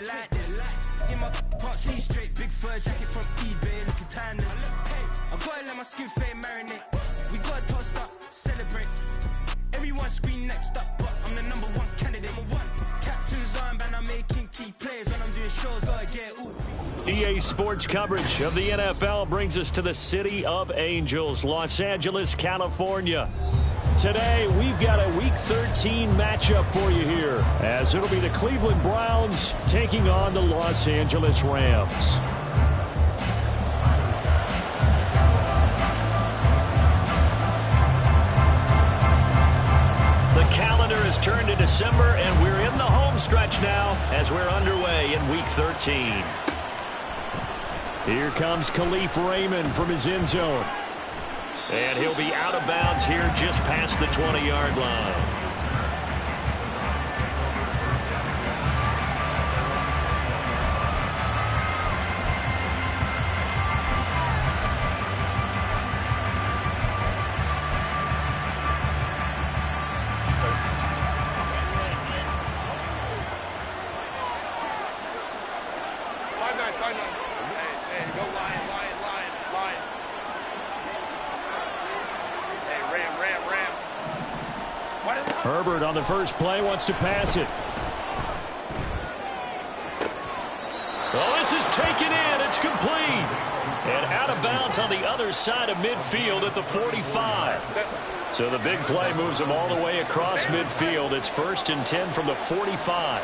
like this. In my can't see straight, big fur jacket from eBay, looking timeless. I gotta let my skin fade marinate. We gotta toast up, celebrate. Everyone scream next up, but I'm the #1 candidate. Captain's armband, I'm making key plays when I'm doing shows. Gotta get ooh. EA Sports coverage of the NFL brings us to the City of Angels, Los Angeles, California. Today, we've got a Week 13 matchup for you here, as it'll be the Cleveland Browns taking on the Los Angeles Rams. The calendar has turned to December, and we're in the home stretch now as we're underway in Week 13. Here comes Khalif Raymond from his end zone. And he'll be out of bounds here just past the 20-yard line. Herbert on the first play wants to pass it. Oh, this is taken in. It's complete. And out of bounds on the other side of midfield at the 45. So the big play moves him all the way across midfield. It's 1st and 10 from the 45.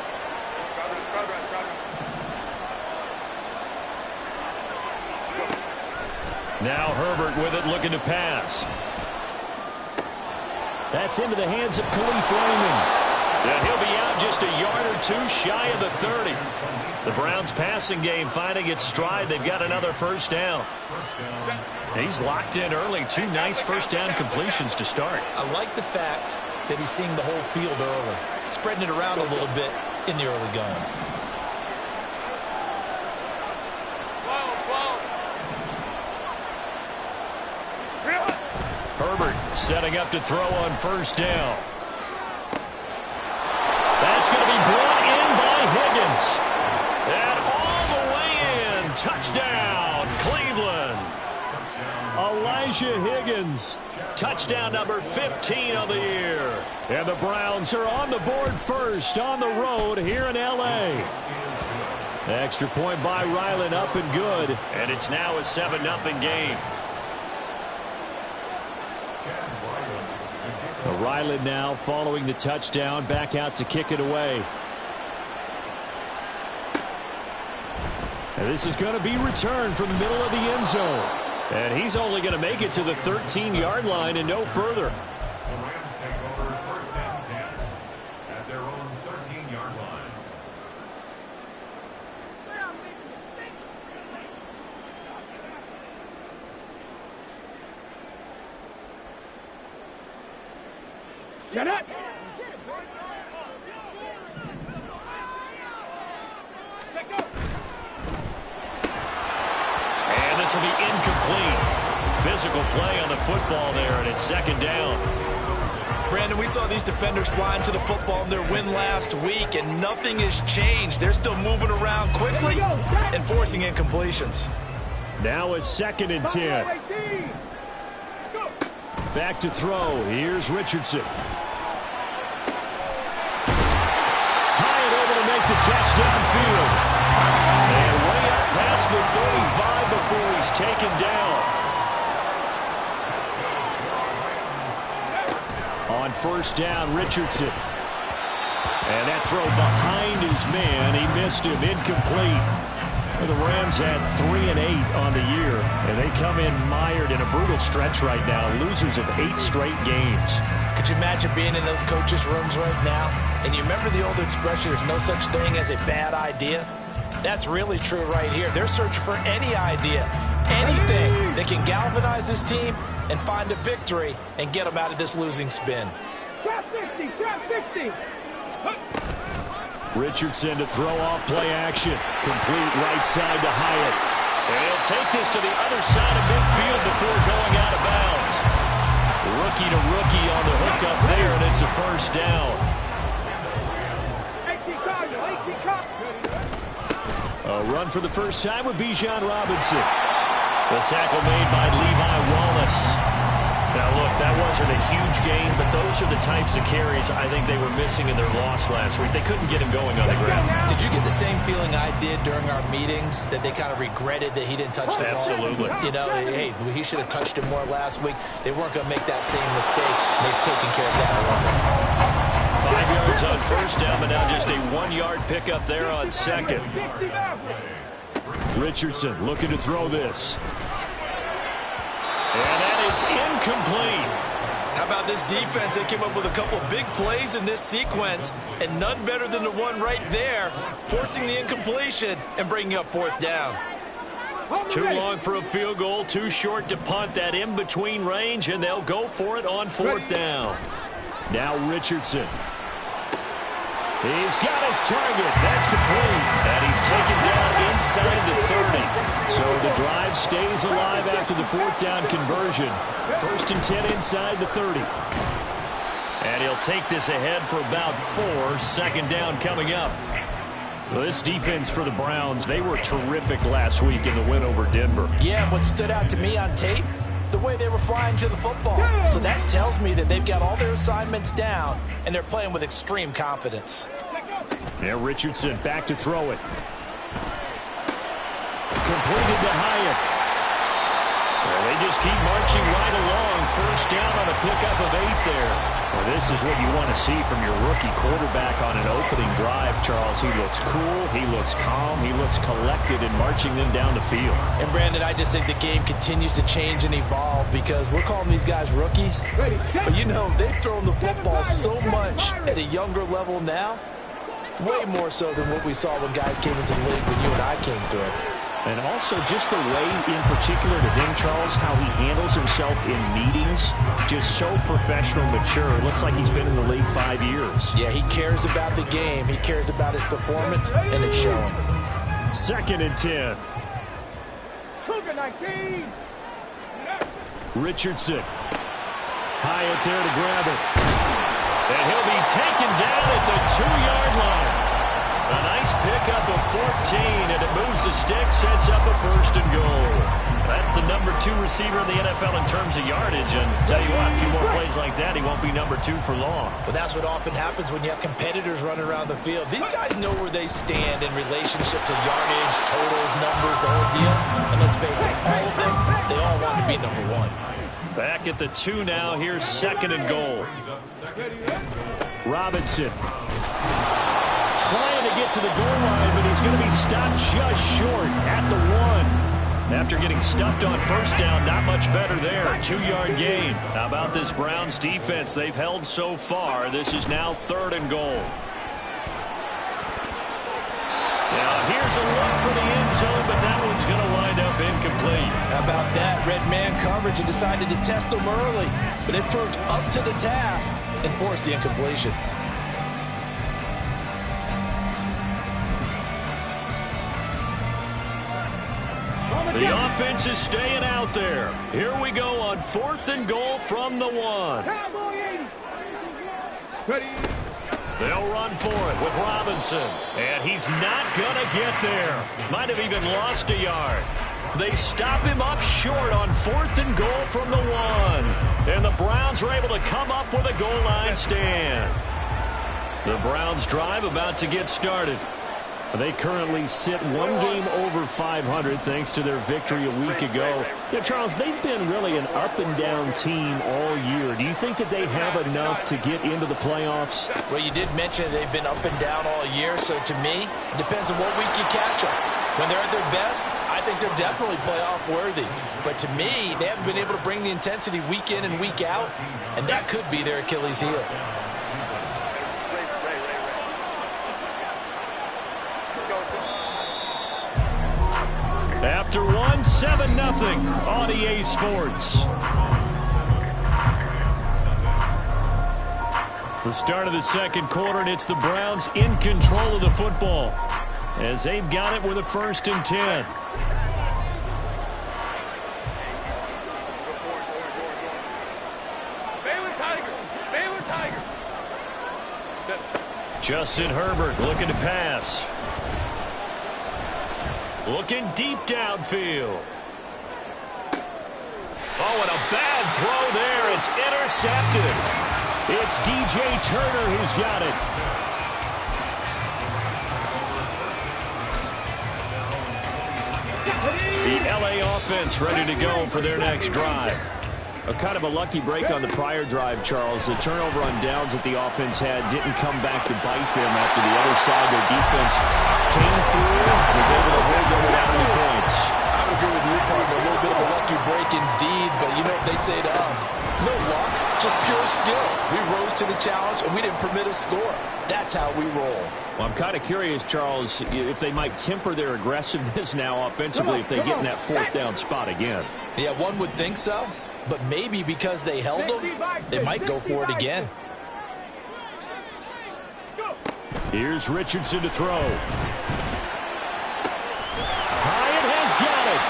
Now Herbert with it, looking to pass. That's into the hands of Khalif Raymond. And he'll be out just a yard or two shy of the 30. The Browns passing game finding its stride. They've got another first down. He's locked in early. 2 nice first down completions to start. I like the fact that he's seeing the whole field early, spreading it around a little bit in the early going. Herbert setting up to throw on first down. That's going to be brought in by Higgins. And all the way in. Touchdown, Cleveland. Elijah Higgins. Touchdown number 15 of the year. And the Browns are on the board first on the road here in L.A. Extra point by Ryland, up and good. And it's now a 7-0 game. Ryland now following the touchdown, back out to kick it away. And this is going to be returned from the middle of the end zone. And he's only going to make it to the 13-yard line and no further. The Rams take over 1st and 10 at their own 13-yard line. Get it! And this will be incomplete. Physical play on the football there, and it's 2nd down. Brandon, we saw these defenders flying to the football in their win last week, and nothing has changed. They're still moving around quickly and forcing incompletions. Now a 2nd and 10. Back to throw. Here's Richardson. Hyatt over to make the catch downfield. And way up past the 35 before he's taken down. On first down, Richardson. And that throw behind his man. He missed him. Incomplete. The Rams had 3 and 8 on the year, and they come in mired in a brutal stretch right now, losers of 8 straight games. Could you imagine being in those coaches' rooms right now? And you remember the old expression, there's no such thing as a bad idea? That's really true right here. They're searching for any idea, anything that can galvanize this team and find a victory and get them out of this losing spin. Trap 60, trap 60. Richardson to throw off play action. Complete right side to Hyatt. And he'll take this to the other side of midfield before going out of bounds. Rookie to rookie on the hook up there, and it's a first down. A run for the first time with Bijan Robinson. The tackle made by Levi Wallace. Now, look, that wasn't a huge gain, but those are the types of carries I think they were missing in their loss last week. They couldn't get him going on the ground. Did you get the same feeling I did during our meetings, that they kind of regretted that he didn't touch the ball? Absolutely. You know, hey, he should have touched it more last week. They weren't going to make that same mistake, and they've taken care of that already. 5 yards on first down, but now just a 1-yard pickup there on second. Richardson looking to throw this. And that is incomplete. How about this defense? They came up with a couple big plays in this sequence, and none better than the one right there, forcing the incompletion and bringing up fourth down. Too long for a field goal, too short to punt. That in-between range, and they'll go for it on fourth down. Now Richardson. He's got his target. That's complete. And he's taken down inside the 30. So the drive stays alive after the fourth down conversion. 1st and 10 inside the 30. And he'll take this ahead for about 4. 2nd down coming up. Well, this defense for the Browns, they were terrific last week in the win over Denver. Yeah, what stood out to me on tape, the way they were flying to the football. So that tells me that they've got all their assignments down, and they're playing with extreme confidence. Yeah, Richardson back to throw it. Completed to Hyatt. Well, they just keep marching right along. 1st down on a pickup of 8 there. Well, this is what you want to see from your rookie quarterback on an opening drive, Charles. He looks cool, he looks calm, he looks collected in marching them down the field. And, Brandon, I just think the game continues to change and evolve because we're calling these guys rookies. But, you know, they've thrown the football so much at a younger level now, way more so than what we saw when guys came into the league when you and I came through. And also just the way, in particular to him, Charles, how he handles himself in meetings, just so professional, mature. Looks like he's been in the league 5 years. Yeah, he cares about the game. He cares about his performance, and it's showing. 2nd and 10. Richardson. Hyatt there to grab it. And he'll be taken down at the 2-yard line. A nice pickup of 14, and it moves the stick, sets up a 1st and goal. That's the number 2 receiver in the NFL in terms of yardage, and tell you what, a few more plays like that, he won't be number 2 for long. But that's what often happens when you have competitors running around the field. These guys know where they stand in relationship to yardage, totals, numbers, the whole deal. And let's face it, all of them, they all want to be number 1. Back at the 2 now, here's 2nd and goal. Robinson. Trying to get to the goal line, but he's going to be stopped just short at the 1. After getting stuffed on 1st down, not much better there. 2-yard gain. How about this Browns defense? They've held so far. This is now 3rd and goal. Now here's a look for the end zone, but that one's going to wind up incomplete. How about that? Red man coverage and decided to test them early. But it proved up to the task and forced the incompletion. The offense is staying out there. Here we go on 4th and goal from the 1. They'll run for it with Robinson. And he's not going to get there. Might have even lost a yard. They stop him up short on 4th and goal from the 1. And the Browns are able to come up with a goal line stand. The Browns drive about to get started. They currently sit 1 game over 500 thanks to their victory a week ago. Yeah, Charles, they've been really an up-and-down team all year. Do you think that they have enough to get into the playoffs? Well, you did mention they've been up and down all year, so to me, it depends on what week you catch them. When they're at their best, I think they're definitely playoff worthy. But to me, they haven't been able to bring the intensity week in and week out, and that could be their Achilles heel. After 1, 7-0 on EA Sports. The start of the 2nd quarter, and it's the Browns in control of the football as they've got it with a 1st and 10. Baylor Tiger. Justin Herbert looking to pass. Looking deep downfield. Oh, and a bad throw there. It's intercepted. It's DJ Turner who's got it. The LA offense ready to go for their next drive. A kind of a lucky break on the prior drive, Charles. The turnover on downs that the offense had didn't come back to bite them after the other side. Their defense came through, was able to hold them without any points. I would agree with you, partner. A little bit of a lucky break indeed, but you know what they'd say to us? No luck, just pure skill. We rose to the challenge, and we didn't permit a score. That's how we roll. Well, I'm kind of curious, Charles, if they might temper their aggressiveness now offensively if they get in that fourth down spot again. Yeah, one would think so. But maybe because they held them, they might go for it again. Here's Richardson to throw. Hyatt has got it.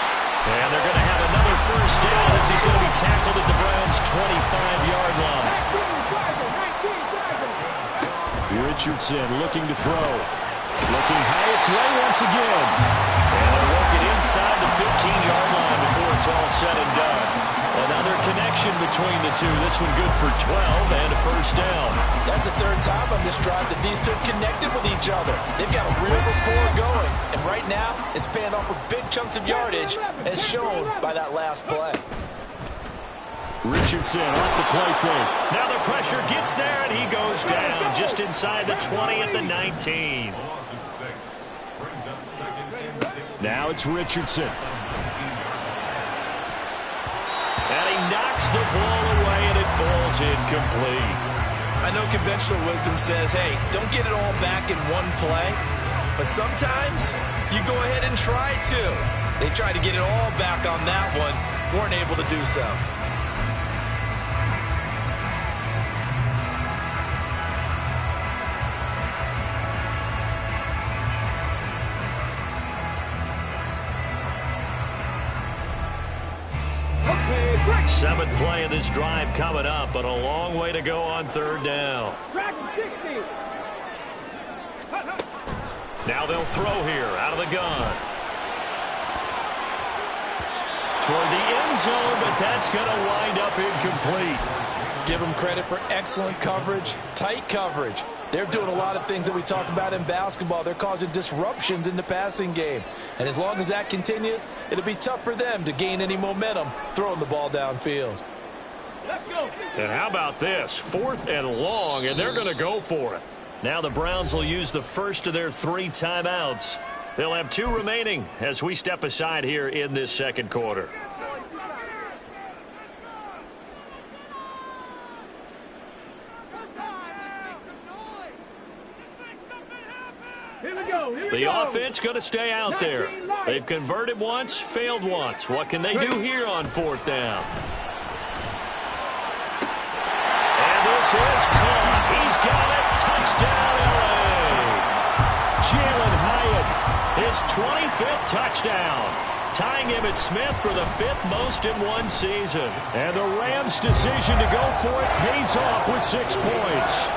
And they're going to have another first down as he's going to be tackled at the Browns' 25-yard line. Richardson looking to throw. Looking Hyatt's way once again. And they're working inside the 15-yard line before it's all said and done. Another connection between the two. This one good for 12 and a first down. That's the third time on this drive that these two connected with each other. They've got a real rapport going. And right now, it's paying off for big chunks of yardage, as shown by that last play. Richardson off the play fake. Now the pressure gets there, and he goes down just inside the 20 at the 19. Now it's Richardson. And he knocks the ball away, and it falls incomplete. I know conventional wisdom says, hey, don't get it all back in one play. But sometimes you go ahead and try to. They tried to get it all back on that one. Weren't able to do so. Seventh play of this drive coming up, but a long way to go on third down. Now they'll throw here out of the gun. Toward the end zone, but that's going to wind up incomplete. Give them credit for excellent coverage, tight coverage. They're doing a lot of things that we talk about in basketball. They're causing disruptions in the passing game. And as long as that continues, it'll be tough for them to gain any momentum throwing the ball downfield. And how about this? 4th and long, and they're going to go for it. Now the Browns will use the first of their 3 timeouts. They'll have 2 remaining as we step aside here in this second quarter. The offense going to stay out there. They've converted once, failed once. What can they do here on 4th down? And this is caught. He's got it. Touchdown, LA. Jalen Hyatt, his 25th touchdown. Tying Emmitt Smith for the 5th most in one season. And the Rams' decision to go for it pays off with 6 points.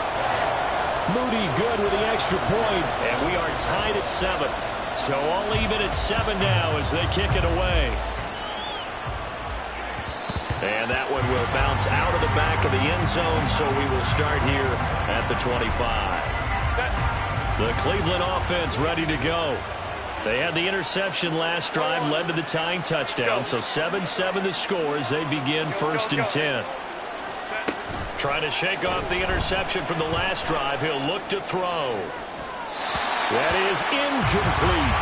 Moody good with the extra point, and we are tied at 7. So all even at 7 now as they kick it away. And that one will bounce out of the back of the end zone, so we will start here at the 25. The Cleveland offense ready to go. They had the interception last drive, led to the tying touchdown, so 7-7 the score as they begin 1st and 10. Trying to shake off the interception from the last drive. He'll look to throw. That is incomplete.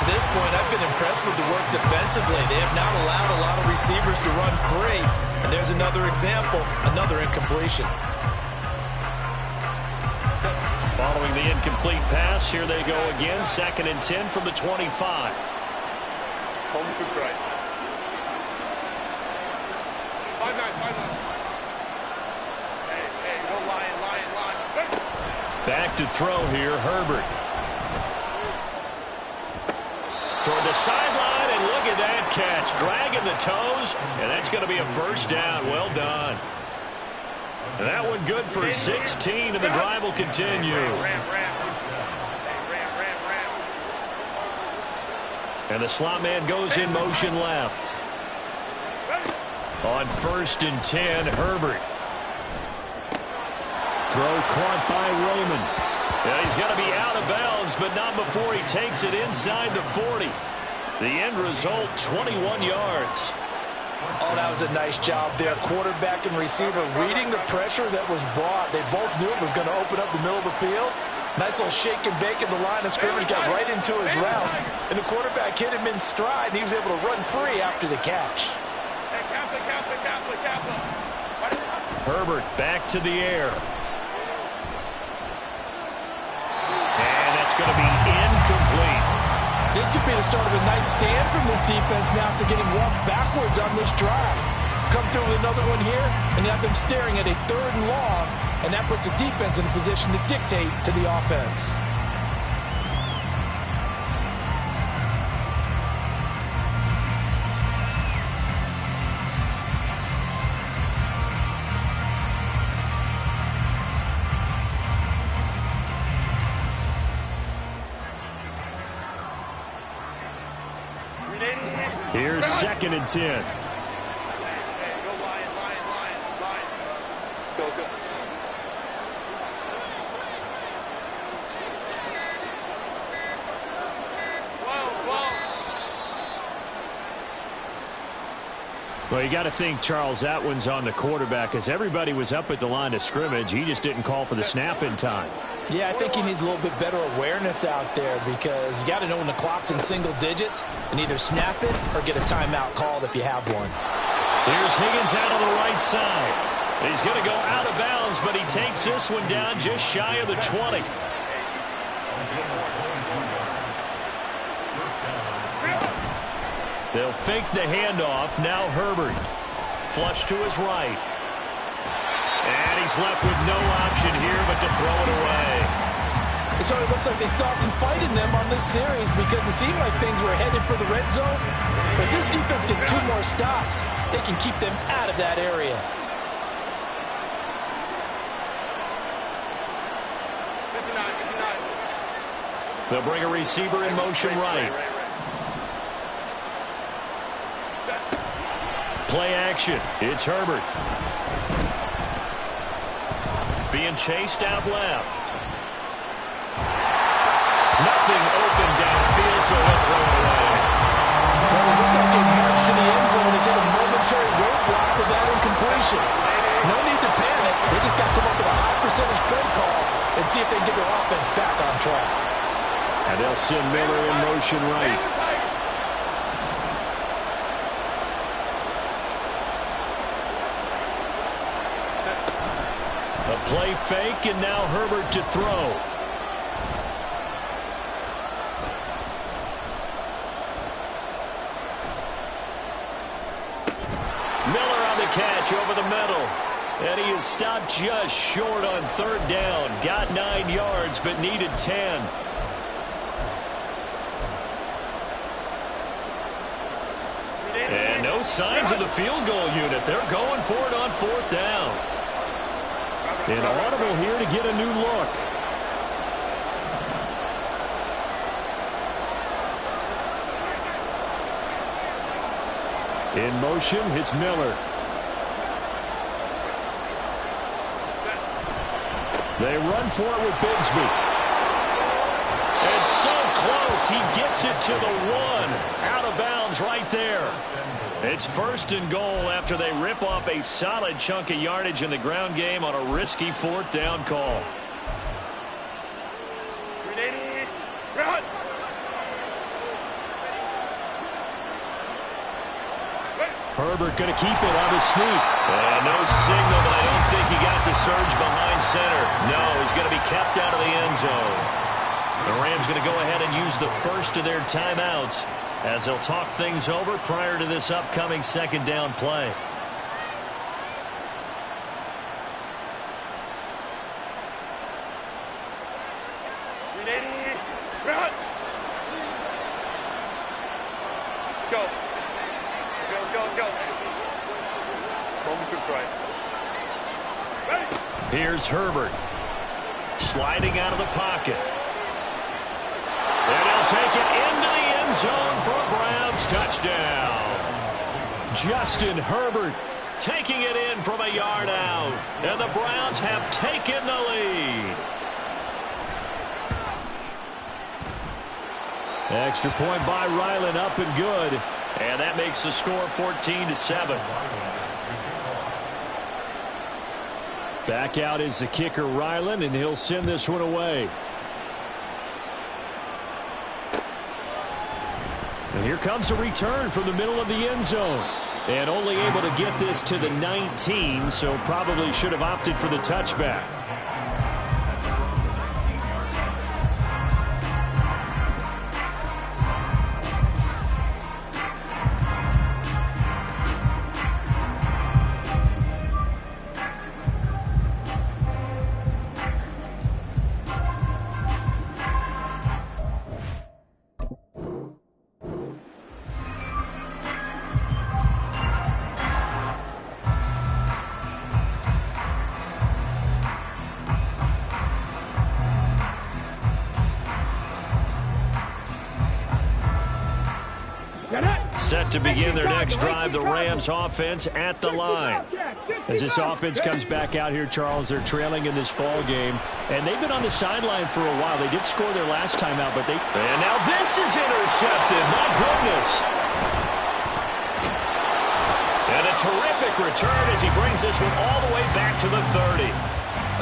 To this point, I've been impressed with the work defensively. They have not allowed a lot of receivers to run free. And there's another example, another incompletion. Following the incomplete pass, here they go again. 2nd and 10 from the 25. Home to right. 5-9. Hey, no lying. Back to throw here, Herbert. Toward the sideline, and look at that catch. Dragging the toes, and that's going to be a first down. Well done. And that one good for 16, and the drive will continue. And the slot man goes in motion left. On 1st and 10, Herbert. Throw caught by Raymond. Yeah, he's got to be out of bounds, but not before he takes it inside the 40. The end result, 21 yards. Oh, that was a nice job there. Quarterback and receiver reading the pressure that was brought. They both knew it was going to open up the middle of the field. Nice little shake and bake in the line of scrimmage, got right into his route. And the quarterback hit him in stride, and he was able to run free after the catch. Herbert back to the air. And that's going to be incomplete. This could be the start of a nice stand from this defense now after getting walked backwards on this drive. Come through with another one here, and you have them staring at a 3rd and long, and that puts the defense in a position to dictate to the offense. Here's 2nd and 10. Well, you got to think Charles Atwin's on the quarterback as everybody was up at the line of scrimmage. He just didn't call for the snap in time. Yeah, I think he needs a little bit better awareness out there because you got to know when the clock's in single digits and either snap it or get a timeout called if you have one. Here's Higgins out on the right side. He's going to go out of bounds, but he takes this one down just shy of the 20. They'll fake the handoff. Now Herbert. Flush to his right. And he's left with no option here but to throw it away. So it looks like they stopped some fight in them on this series because it seemed like things were headed for the red zone. But this defense gets 2 more stops. They can keep them out of that area. They'll bring a receiver in motion right. Play action. It's Herbert. Being chased out left. Nothing open downfield, so he'll throw it away. Well, it looked like he marched to the end zone. He's hit a momentary roadblock with that incompletion. No need to panic. They just got to come up with a high percentage play call and see if they can get their offense back on track. And they'll send Miller in motion right. A play fake, and now Herbert to throw. Miller on the catch over the middle. And he is stopped just short on 3rd down. Got 9 yards, but needed 10. And no signs of the field goal unit. They're going for it on 4th down. An audible here to get a new look. In motion, it's Miller. They run for it with Bigsby. It's so close. He gets it to the 1. Out of bounds right there. It's 1st and goal after they rip off a solid chunk of yardage in the ground game on a risky 4th down call. Herbert going to keep it on his sneak. And no signal, but I don't think he got the surge behind center. No, he's going to be kept out of the end zone. The Rams going to go ahead and use the first of their timeouts as they'll talk things over prior to this upcoming 2nd down play. Here's Herbert. Sliding out of the pocket. And he'll take it into the end zone for touchdown. Justin Herbert taking it in from a yard out. And the Browns have taken the lead. Extra point by Ryland, up and good. And that makes the score 14-7. Back out is the kicker, Ryland, and he'll send this one away. And here comes a return from the middle of the end zone. And only able to get this to the 19, so probably should have opted for the touchback. Set to begin their next drive, the Rams offense at the line. As this offense comes back out here, Charles, they're trailing in this ball game, and they've been on the sideline for a while. They did score their last time out, but and now this is intercepted. My goodness. And a terrific return as he brings this one all the way back to the 30.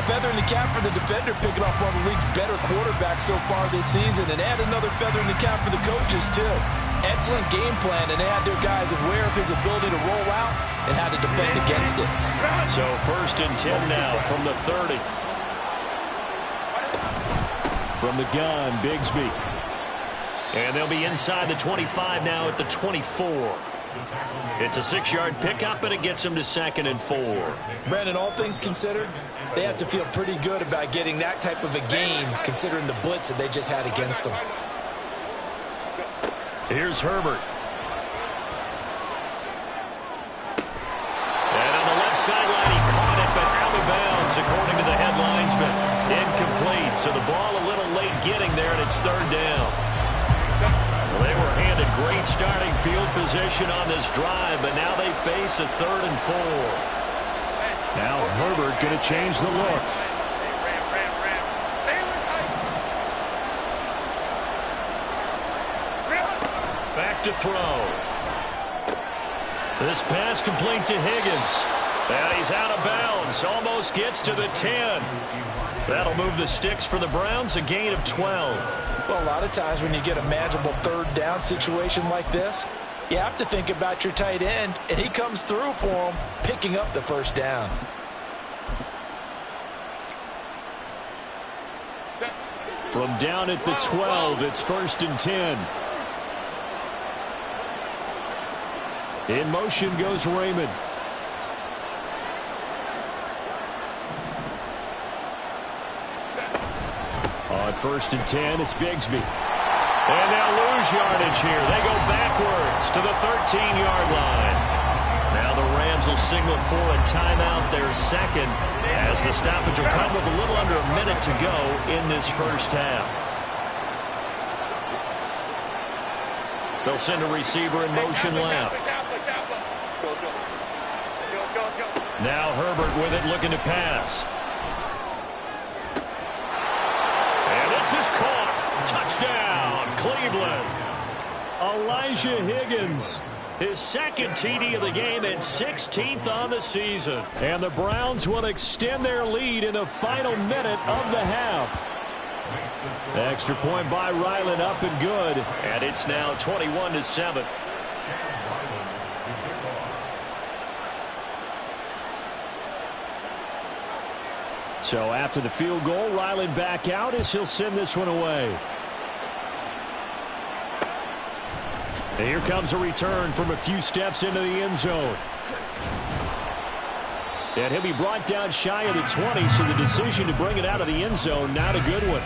A feather in the cap for the defender, picking off one of the league's better quarterbacks so far this season, and add another feather in the cap for the coaches, too. Excellent game plan, and they had their guys aware of his ability to roll out and how to defend against it. So 1st and 10 now from the 30. From the gun, Bigsby. And they'll be inside the 25 now at the 24. It's a 6-yard pickup, and it gets them to 2nd and 4. Brandon, all things considered, they have to feel pretty good about getting that type of a gain, considering the blitz that they just had against them. Here's Herbert. And on the left sideline, he caught it, but out of bounds, according to the head linesman. Incomplete, so the ball a little late getting there, and it's 3rd down. Well, they were handed great starting field position on this drive, but now they face a 3rd and 4. Now Herbert going to change the look. Back to throw. This pass complete to Higgins. And he's out of bounds. Almost gets to the 10. That'll move the sticks for the Browns, a gain of 12. Well, a lot of times when you get a manageable 3rd down situation like this, you have to think about your tight end, and he comes through for him, picking up the 1st down. From down at the 12, it's 1st and 10. In motion goes Raymond. On 1st and 10, it's Bigsby. And they'll lose yardage here. They go backwards to the 13-yard line. Now the Rams will signal for a timeout, their 2nd, as the stoppage will come with a little under a minute to go in this 1st half. They'll send a receiver in motion left. Now Herbert with it, looking to pass. And this is caught. Touchdown, Cleveland. Elijah Higgins, his 2nd TD of the game and 16th on the season. And the Browns will extend their lead in the final minute of the half. Extra point by Ryland, up and good. And it's now 21-7. So after the field goal, Ryland back out as he'll send this one away. And here comes a return from a few steps into the end zone. And he'll be brought down shy of the 20, so the decision to bring it out of the end zone, not a good one.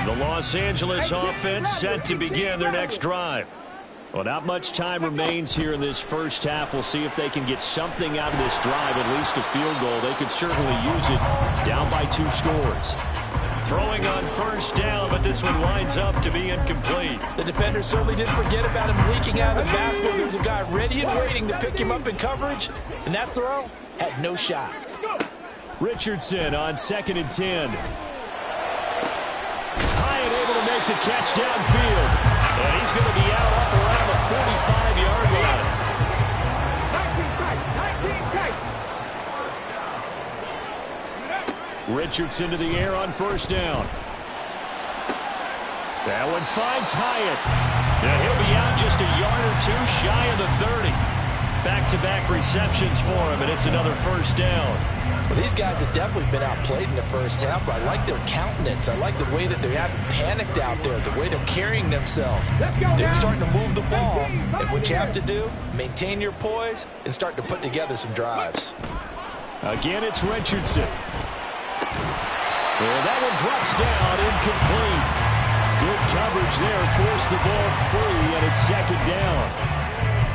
The Los Angeles offense set to begin their next drive. Well, not much time remains here in this 1st half. We'll see if they can get something out of this drive, at least a field goal. They could certainly use it down by 2 scores. Throwing on first down, but this one winds up to be incomplete. The defender certainly didn't forget about him leaking out of the backfield. There was a guy ready and waiting to pick him up in coverage, and that throw had no shot. Richardson on 2nd and 10. Hyatt able to make the catch downfield. And he's going to be out up around the 45-yard line. Richardson to the air on first down. That one finds Hyatt. And he'll be out just a yard or two shy of the 30. Back-to-back receptions for him, and it's another first down. Well, these guys have definitely been outplayed in the first half, but I like their countenance. I like the way that they haven't panicked out there, the way they're carrying themselves. They're starting to move the ball, and what you have to do, maintain your poise and start to put together some drives. Again, it's Richardson. And that one drops down, incomplete. Good coverage there, forced the ball free, and it's 2nd down.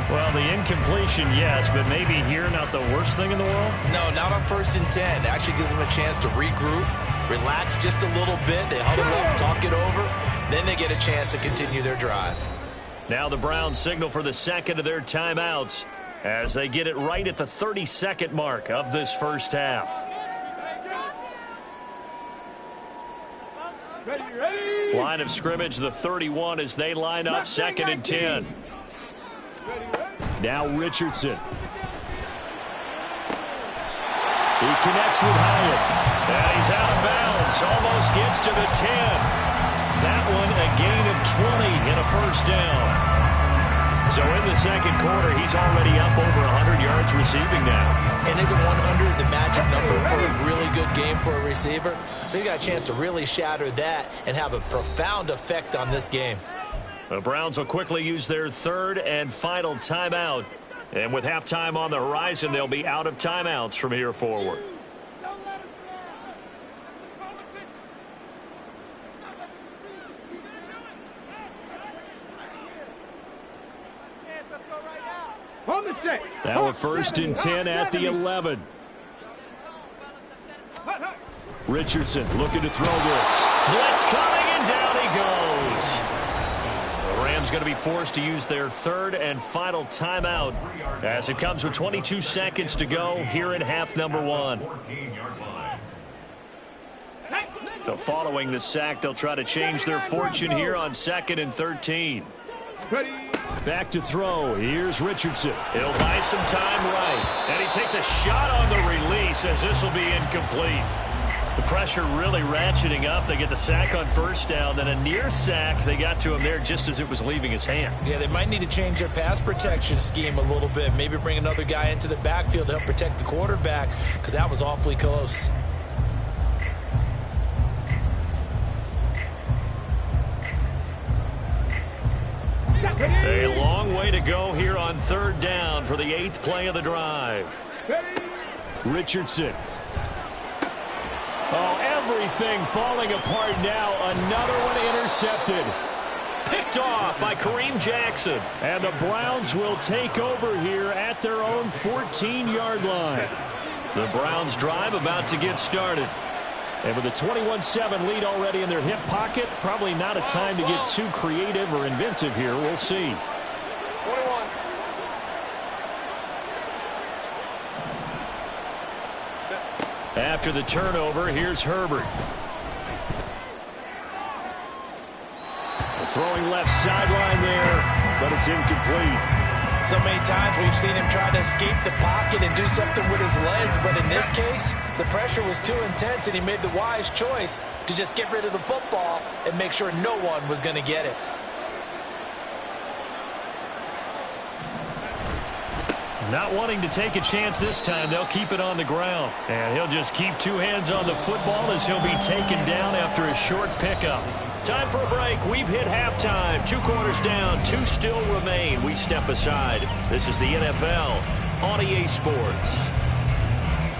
Well, the incompletion, yes, but maybe here not the worst thing in the world? No, not on 1st and 10. It actually gives them a chance to regroup, relax just a little bit. They huddle up, talk it over. Then they get a chance to continue their drive. Now the Browns signal for the second of their timeouts as they get it right at the 32nd mark of this first half. Line of scrimmage, the 31 as they line up 2nd and 10. Now Richardson. He connects with Hyatt. And he's out of bounds. Almost gets to the 10. That one a gain of 20 in a first down. So in the second quarter, he's already up over 100 yards receiving now. And isn't 100 the magic number for a really good game for a receiver? So you got a chance to really shatter that and have a profound effect on this game. The Browns will quickly use their 3rd and final timeout. And with halftime on the horizon, they'll be out of timeouts from here forward. Now a 1st and 10 at the 11. Richardson looking to throw this. Blitz coming, and down he goes. The Rams going to be forced to use their 3rd and final timeout as it comes with 22 seconds to go here in half number 1. So following the sack, they'll try to change their fortune here on 2nd and 13. Back to throw. Here's Richardson. He'll buy some time right. And he takes a shot on the release as this will be incomplete. The pressure really ratcheting up. They get the sack on first down, then a near sack. They got to him there just as it was leaving his hand. Yeah, they might need to change their pass protection scheme a little bit. Maybe bring another guy into the backfield to help protect the quarterback because that was awfully close. A long way to go here on 3rd down for the 8th play of the drive. Richardson. Oh, everything falling apart now. Another one intercepted. Picked off by Kareem Jackson. And the Browns will take over here at their own 14-yard line. The Browns drive about to get started. And with a 21-7 lead already in their hip pocket, probably not a time to get too creative or inventive here. We'll see. 21. After the turnover, here's Herbert. Throwing left sideline there, but it's incomplete. So many times we've seen him try to escape the pocket and do something with his legs, but in this case, the pressure was too intense and he made the wise choice to just get rid of the football and make sure no one was going to get it. Not wanting to take a chance this time, they'll keep it on the ground. And he'll just keep two hands on the football as he'll be taken down after a short pickup. Time for a break. We've hit halftime. 2 quarters down. 2 still remain. We step aside. This is the NFL on EA Sports.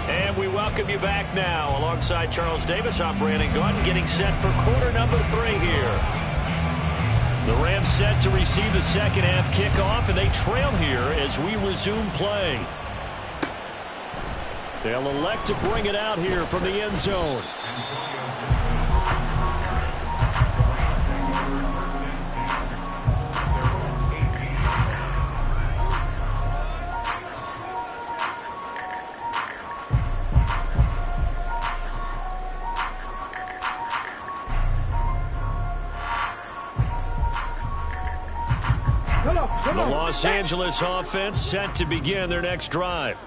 And we welcome you back now. Alongside Charles Davis, I'm Brandon Gaudin, getting set for quarter number 3 here. The Rams set to receive the second half kickoff, and they trail here as we resume play. They'll elect to bring it out here from the end zone. The Los Angeles offense set to begin their next drive.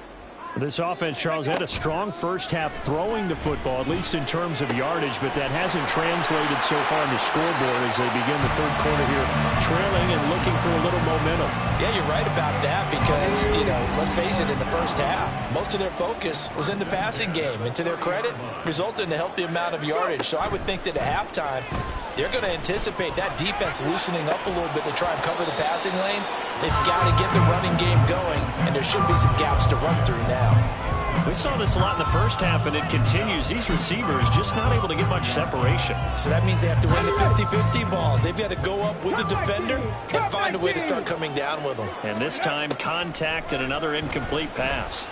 This offense, Charles, had a strong first half throwing the football, at least in terms of yardage, but that hasn't translated so far in the scoreboard as they begin the third quarter here, trailing and looking for a little momentum. Yeah, you're right about that because, let's face it, in the first half, most of their focus was in the passing game. And to their credit, resulted in a healthy amount of yardage. So I would think that at halftime, they're going to anticipate that defense loosening up a little bit to try and cover the passing lanes. They've got to get the running game going, and there should be some gaps to run through now. We saw this a lot in the first half, and it continues. These receivers just not able to get much separation. So that means they have to win the 50-50 balls. They've got to go up with the defender and find a way to start coming down with them. And this time, contact and another incomplete pass.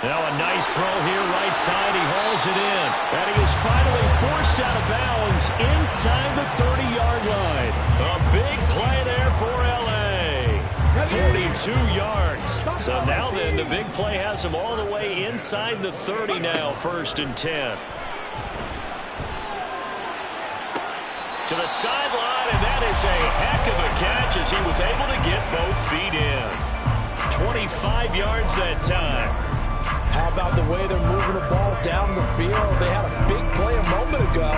Now a nice throw here, right side. He hauls it in. And he is finally forced out of bounds inside the 30-yard line. A big play there for L.A. 42 yards. So now then, the big play has him all the way inside the 30 now, 1st and 10. To the sideline, and that is a heck of a catch as he was able to get both feet in. 25 yards that time. How about the way they're moving the ball down the field? They had a big play a moment ago.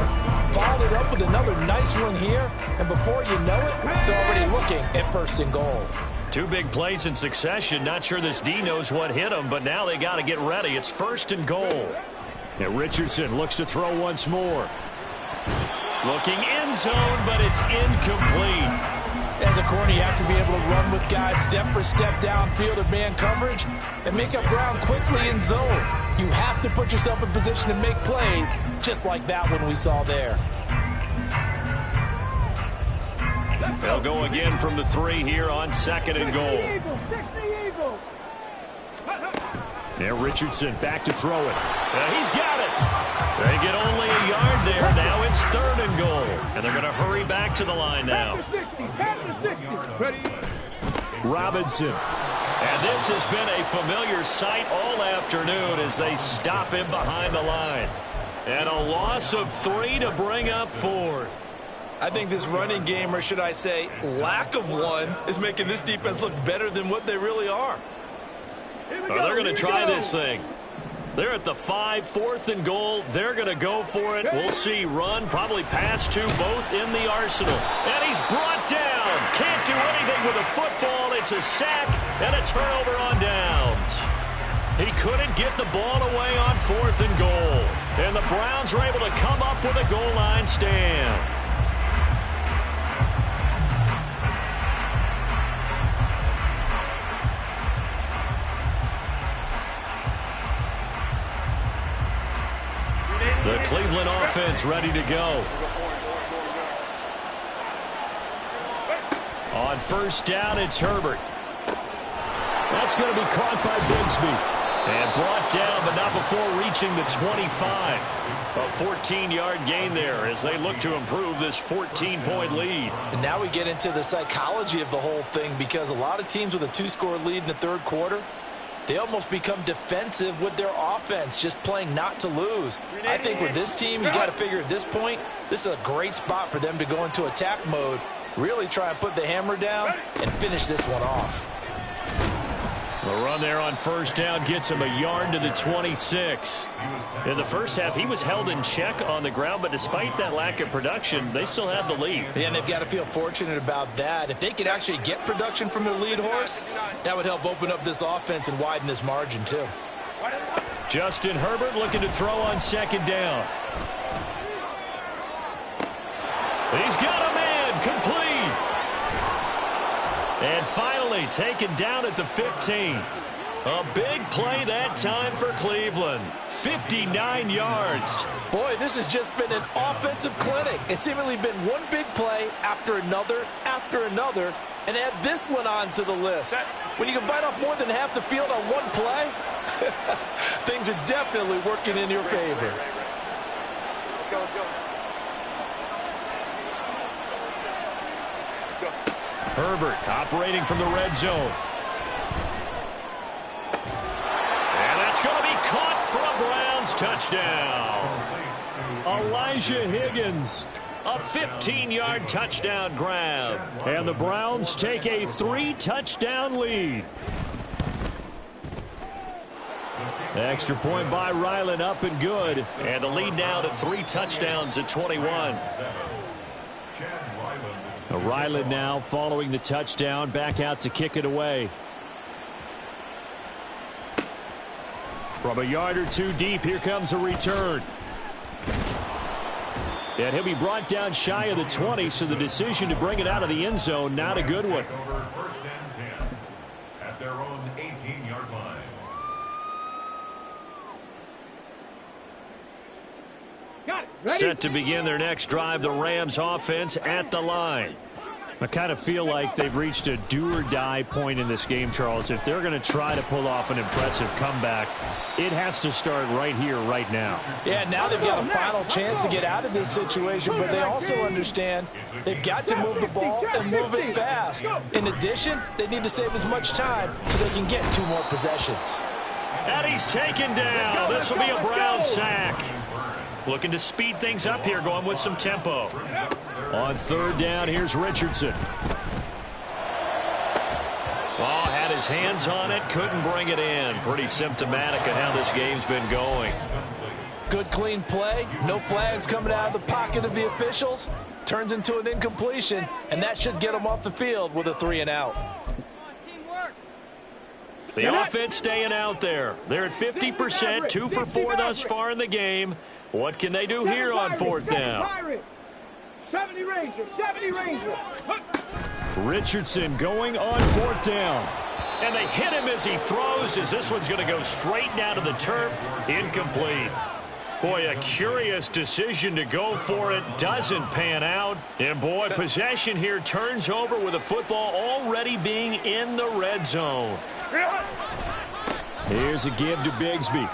Followed it up with another nice one here. And before you know it, they're already looking at 1st and goal. 2 big plays in succession. Not sure this D knows what hit him, but now they got to get ready. It's 1st and goal. And Richardson looks to throw once more. Looking end zone, but it's incomplete. As a corner, you have to be able to run with guys step for step downfield of man coverage and make up ground quickly in zone. You have to put yourself in position to make plays, just like that one we saw there. They'll go again from the 3 here on 2nd and goal. Now Richardson back to throw it. He's got it. They get only a yard there. Now it's 3rd and goal. And they're going to hurry back to the line now. Robinson. And this has been a familiar sight all afternoon as they stop him behind the line. And a loss of 3 to bring up 4th. I think this running game, or should I say lack of one, is making this defense look better than what they really are. They're going to try this thing. They're at the 5, 4th and goal. They're going to go for it. We'll see. Run, probably pass to both in the arsenal. And he's brought down. Can't do anything with a football. It's a sack and a turnover on downs. He couldn't get the ball away on 4th and goal. And the Browns are able to come up with a goal line stand. The Cleveland offense ready to go. On 1st down, it's Herbert. That's going to be caught by Bigsby. And brought down, but not before reaching the 25. A 14-yard gain there as they look to improve this 14-point lead. And now we get into the psychology of the whole thing, because a lot of teams with a 2-score lead in the 3rd quarter, they almost become defensive with their offense, just playing not to lose. I think with this team, you got to figure at this point, this is a great spot for them to go into attack mode, really try and put the hammer down and finish this one off. The run there on 1st down gets him a yard to the 26. In the first half, he was held in check on the ground, but despite that lack of production, they still had the lead. Yeah, and they've got to feel fortunate about that. If they could actually get production from their lead horse, that would help open up this offense and widen this margin too. Justin Herbert looking to throw on 2nd down. He's got a man complete. And finally taken down at the 15. A big play that time for Cleveland. 59 yards. Boy, this has just been an offensive clinic. It's seemingly been one big play after another, and add this one on to the list. When you can bite off more than half the field on one play, things are definitely working in your favor. Let's go, let's go. Herbert operating from the red zone. And that's going to be caught for a Browns touchdown. Elijah Higgins A 15-yard touchdown grab. And the Browns take a 3-touchdown lead. Extra point by Ryland, up and good. And the lead now to 3 touchdowns at 21. Ryland now following the touchdown, back out to kick it away. From a yard or two deep, here comes a return. And he'll be brought down shy of the 20, so the decision to bring it out of the end zone, not a good one. First and 10 at their own 18-yard line. Set to begin their next drive, the Rams offense at the line. I kind of feel like they've reached a do-or-die point in this game, Charles. If they're going to try to pull off an impressive comeback, it has to start right here, right now. Yeah, now they've got a final chance to get out of this situation, but they also understand they've got to move the ball and move it fast. In addition, they need to save as much time so they can get 2 more possessions. And he's taken down. This will be a Brown sack. Looking to speed things up here, going with some tempo. On 3rd down, here's Richardson. Oh, had his hands on it, couldn't bring it in. Pretty symptomatic of how this game's been going. Good, clean play. No flags coming out of the pocket of the officials. Turns into an incompletion, and that should get them off the field with a 3-and-out. The offense staying out there. They're at 50%, 2 for 4 thus far in the game. What can they do here on 4th down? 70 Ranger. Richardson going on 4th down. And they hit him as he throws, as this one's going to go straight down to the turf. Incomplete. Boy, a curious decision to go for it. Doesn't pan out. And boy, possession here turns over with the football already being in the red zone. Here's a give to Bigsby.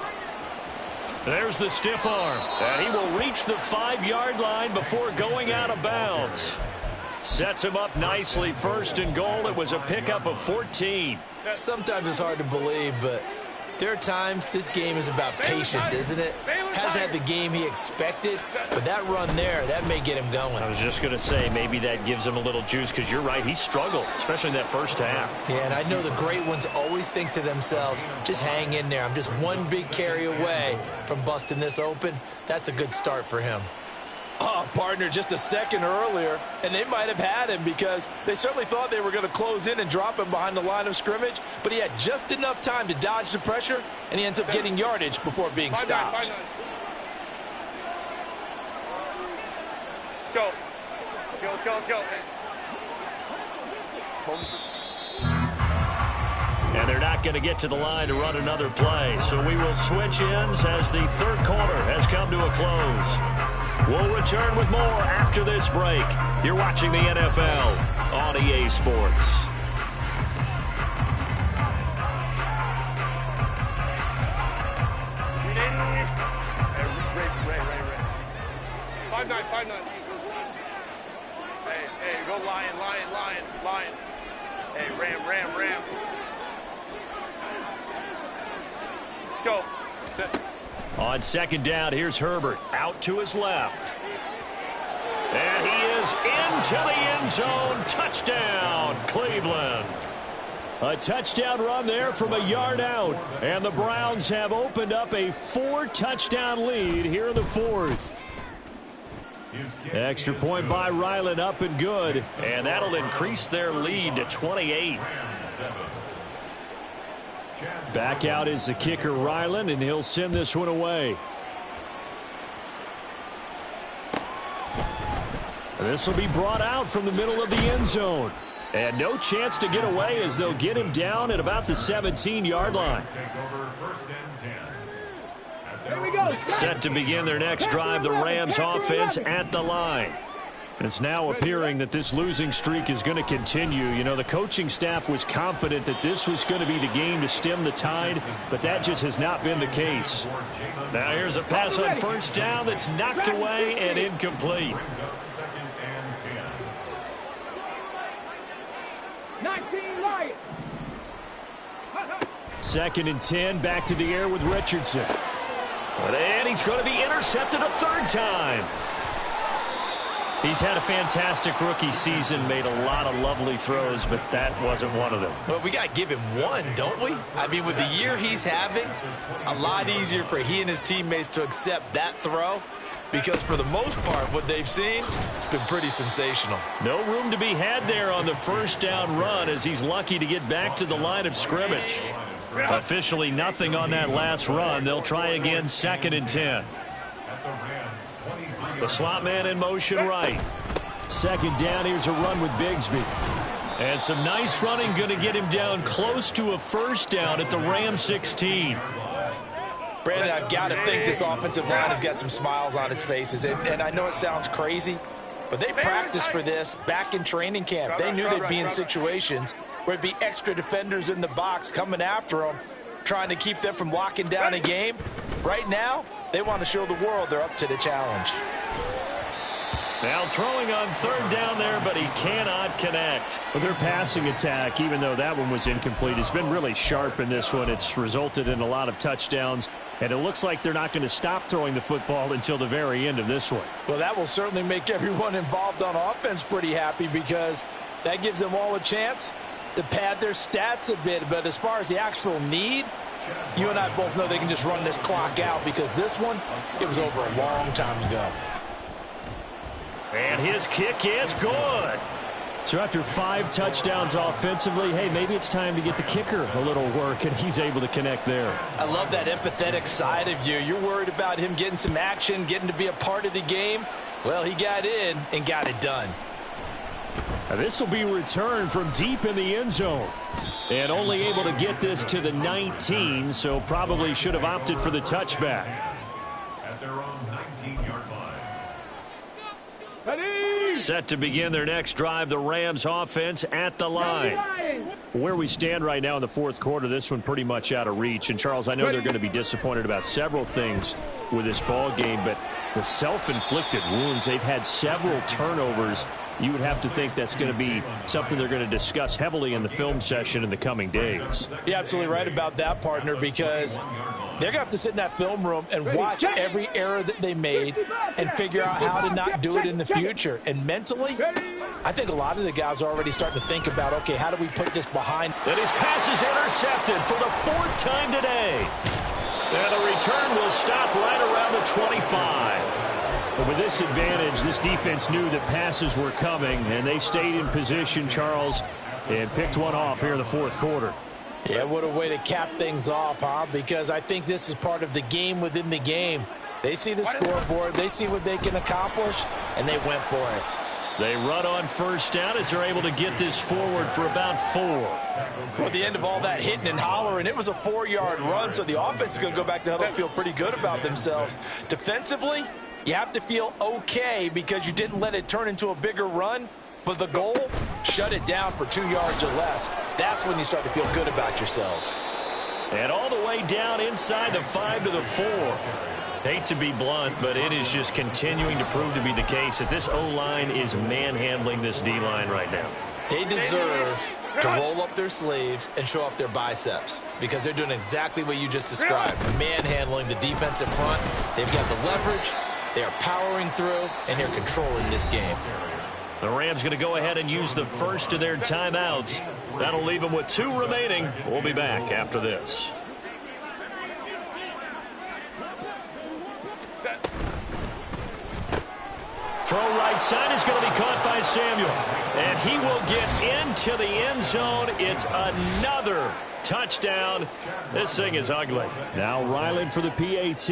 There's the stiff arm. And he will reach the 5-yard line before going out of bounds. Sets him up nicely. 1st and goal. It was a pickup of 14. Sometimes it's hard to believe, but there are times this game is about patience, isn't it? Hasn't had the game he expected, but that run there, that may get him going. I was just going to say, maybe that gives him a little juice, because you're right, he struggled, especially in that first half. Yeah, and I know the great ones always think to themselves, just hang in there. I'm just one big carry away from busting this open. That's a good start for him. Oh, partner, just a second earlier, and they might have had him because they certainly thought they were going to close in and drop him behind the line of scrimmage, but he had just enough time to dodge the pressure, and he ends up getting yardage before being stopped. Go. And they're not going to get to the line to run another play, so we will switch ends as the 3rd quarter has come to a close. We'll return with more after this break. You're watching the NFL on EA Sports. Ray. 5'9". Hey, go lion. Hey, ram. Go. Sit. On 2nd down, here's Herbert out to his left. And he is into the end zone. Touchdown, Cleveland. A touchdown run there from a yard out. And the Browns have opened up a 4-touchdown lead here in the 4th. Extra point by Ryland, up and good. And that'll increase their lead to 28. Back out is the kicker, Ryland, and he'll send this one away. This will be brought out from the middle of the end zone. And no chance to get away as they'll get him down at about the 17-yard line. Set to begin their next drive, the Rams offense at the line. It's now appearing that this losing streak is going to continue. You know, the coaching staff was confident that this was going to be the game to stem the tide, but that just has not been the case. Now here's a pass on 1st down that's knocked away and incomplete. 19 Lions. 2nd and 10, back to the air with Richardson. And he's going to be intercepted a 3rd time. He's had a fantastic rookie season, made a lot of lovely throws, but that wasn't one of them. Well, we got to give him one, don't we? I mean, with the year he's having, a lot easier for he and his teammates to accept that throw, because for the most part, what they've seen, it's been pretty sensational. No room to be had there on the first down run, as he's lucky to get back to the line of scrimmage. Officially nothing on that last run. They'll try again, 2nd and 10. The slot man in motion right. 2nd down, here's a run with Bigsby. And some nice running, going to get him down close to a first down at the Rams 16. Brandon, I've got to think this offensive line has got some smiles on its faces. And I know it sounds crazy, but they practiced for this back in training camp. They knew they'd be in situations where it'd be extra defenders in the box coming after them, trying to keep them from locking down a game. Right now, they want to show the world they're up to the challenge. Now throwing on 3rd down there, but he cannot connect. But their passing attack, even though that one was incomplete, has been really sharp in this one. It's resulted in a lot of touchdowns, and it looks like they're not going to stop throwing the football until the very end of this one. Well, that will certainly make everyone involved on offense pretty happy, because that gives them all a chance to pad their stats a bit. But as far as the actual need, you and I both know they can just run this clock out, because this one, it was over a long time ago. And his kick is good. So after 5 touchdowns offensively, hey, maybe it's time to get the kicker a little work, and he's able to connect there. I love that empathetic side of you. You're worried about him getting some action, getting to be a part of the game. Well, he got in and got it done. Now this will be returned from deep in the end zone. And only able to get this to the 19, so probably should have opted for the touchback. At their own 19-yard line. Set to begin their next drive, the Rams offense at the line. Where we stand right now in the 4th quarter, this one pretty much out of reach. And, Charles, I know they're going to be disappointed about several things with this ball game, but the self-inflicted wounds, they've had several turnovers. You would have to think that's going to be something they're going to discuss heavily in the film session in the coming days. You're absolutely right about that, partner, because they're going to have to sit in that film room and watch every error that they made and figure out how to not do it in the future. And mentally, I think a lot of the guys are already starting to think about, okay, how do we put this behind? And his pass is intercepted for the 4th time today. And the return will stop right around the 25. But with this advantage, this defense knew that passes were coming, and they stayed in position, Charles, and picked one off here in the 4th quarter. Yeah, what a way to cap things off, huh? Because I think this is part of the game within the game. They see the scoreboard, they see what they can accomplish, and they went for it. They run on 1st down as they're able to get this forward for about 4. Well, at the end of all that hitting and hollering, it was a 4-yard run, so the offense is going to go back to huddle and feel pretty good about themselves. Defensively, you have to feel okay because you didn't let it turn into a bigger run, but the goal, shut it down for 2 yards or less. That's when you start to feel good about yourselves. And all the way down inside the 5 to the 4. Hate to be blunt, but it is just continuing to prove to be the case that this O-line is manhandling this D-line right now. They deserve to roll up their sleeves and show up their biceps, because they're doing exactly what you just described, manhandling the defensive front. They've got the leverage, they are powering through, and they're controlling this game. The Rams going to go ahead and use the first of their timeouts. That'll leave them with 2 remaining. We'll be back after this. Throw right side is going to be caught by Samuel. And he will get into the end zone. It's another touchdown. This thing is ugly. Now Ryland for the PAT.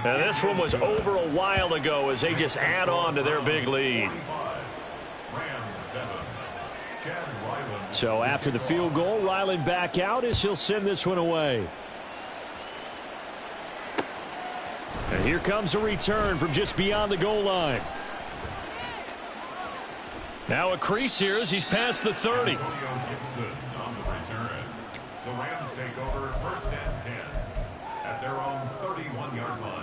Now this one was over a while ago as they just add on to their big lead. So after the field goal, Ryland back out as he'll send this one away. And here comes a return from just beyond the goal line. Now a crease here as he's past the 30. The Rams take over 1st and 10 at their own 31-yard line.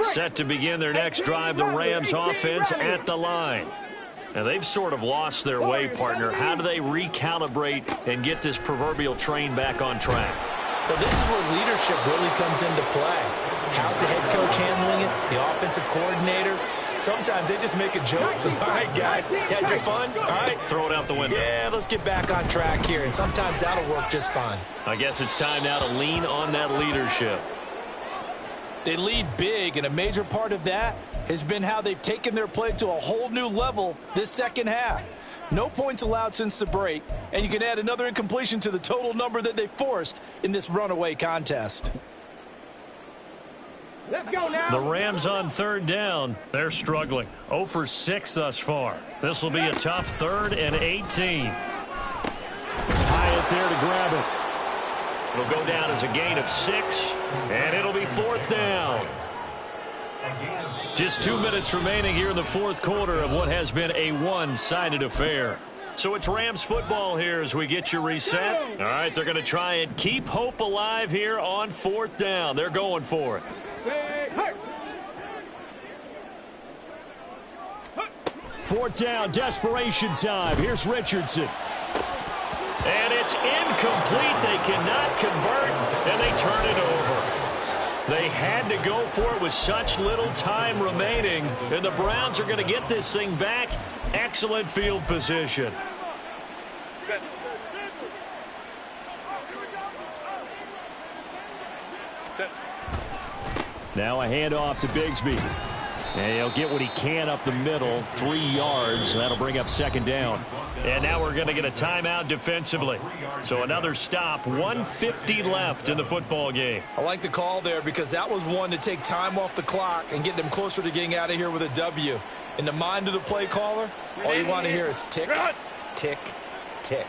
Set to begin their next drive, the Rams offense at the line. Now they've sort of lost their way, partner. How do they recalibrate and get this proverbial train back on track? Well, this is where leadership really comes into play. How's the head coach handling it? The offensive coordinator? Sometimes they just make a joke. All right, guys, had your fun? All right. Throw it out the window. Yeah, let's get back on track here, and sometimes that'll work just fine. I guess it's time now to lean on that leadership. They lead big, and a major part of that has been how they've taken their play to a whole new level this second half. No points allowed since the break, and you can add another incompletion to the total number that they forced in this runaway contest. Let's go now. The Rams on third down. They're struggling. 0 for 6 thus far. This will be a tough 3rd and 18. Hyatt there to grab it. It'll go down as a gain of 6, and it'll be 4th down. Just 2 minutes remaining here in the 4th quarter of what has been a one-sided affair. So it's Rams football here as we get you reset. All right, they're going to try and keep hope alive here on 4th down. They're going for it. 4th down, desperation time. Here's Richardson. And it's incomplete. They cannot convert, and they turn it over. They had to go for it with such little time remaining, and the Browns are going to get this thing back. Excellent field position. Now a handoff to Bigsby. And he'll get what he can up the middle, 3 yards. That'll bring up 2nd down. And now we're going to get a timeout defensively. So another stop, 1:50 left in the football game. I like the call there because that was one to take time off the clock and get them closer to getting out of here with a W. In the mind of the play caller, all you want to hear is tick, tick, tick.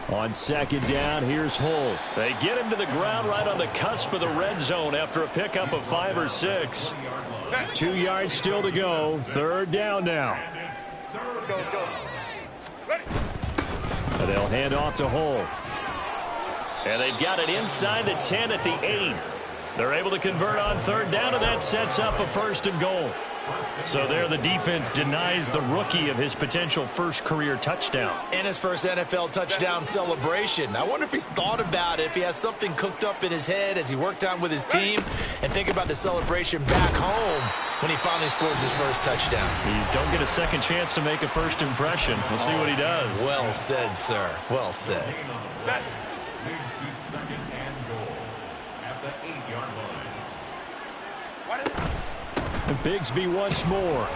On 2nd down, here's Hull. They get him to the ground right on the cusp of the red zone after a pickup of 5 or 6. 2 yards still to go. 3rd down now. And they'll hand off to Hull. And they've got it inside the 10 at the 8. They're able to convert on 3rd down, and that sets up a 1st and goal. So there the defense denies the rookie of his potential first career touchdown. And his first NFL touchdown celebration. I wonder if he's thought about it, if he has something cooked up in his head as he worked out with his team, and think about the celebration back home when he finally scores his first touchdown. You don't get a second chance to make a first impression. We'll see what he does. Well said, sir. Well said. Leads to 2nd and goal at the 8-yard line. Bigsby once more.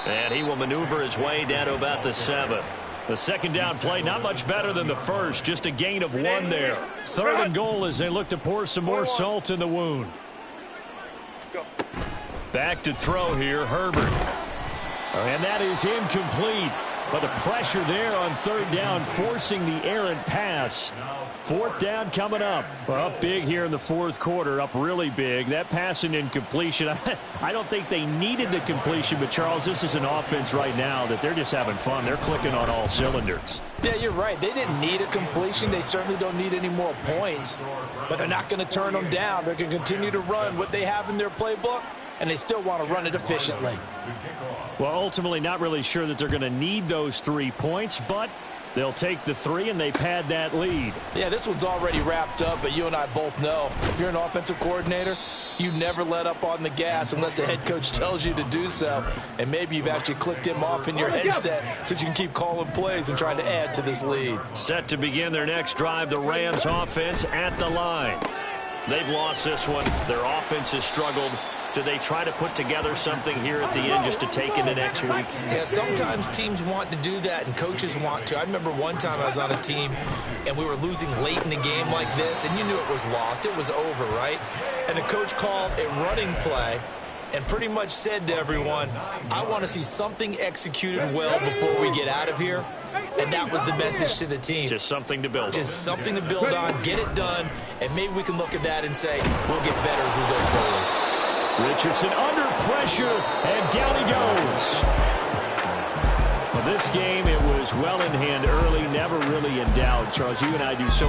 And he will maneuver his way down to about the 7. The 2nd down play, not much better than the first, just a gain of 1 there. 3rd and goal as they look to pour some more salt in the wound. Back to throw here, Herbert. And that is incomplete. But the pressure there on 3rd down, forcing the errant pass. 4th down coming up. Well, up big here in the 4th quarter, up really big. That pass and incompletion, I don't think they needed the completion, but Charles, this is an offense right now that they're just having fun. They're clicking on all cylinders. Yeah, you're right. They didn't need a completion. They certainly don't need any more points, but they're not going to turn them down. They're going to continue to run what they have in their playbook, and they still want to run it efficiently. Well, ultimately not really sure that they're going to need those 3 points, but they'll take the 3 and they pad that lead. Yeah, this one's already wrapped up, but you and I both know if you're an offensive coordinator, you never let up on the gas unless the head coach tells you to do so. And maybe you've actually clicked him off in your headset so you can keep calling plays and trying to add to this lead. Set to begin their next drive, the Rams offense at the line. They've lost this one. Their offense has struggled. Do they try to put together something here at the end just to take into next week? Yeah, sometimes teams want to do that and coaches want to. I remember one time I was on a team and we were losing late in the game like this, and you knew it was lost. It was over, right? And the coach called a running play and pretty much said to everyone, I want to see something executed well before we get out of here. And that was the message to the team. Just something to build on. Just something to build on, get it done, and maybe we can look at that and say, we'll get better as we go forward. Richardson under pressure, and down he goes. For this game, it was well in hand early, never really in doubt. Charles, you and I do so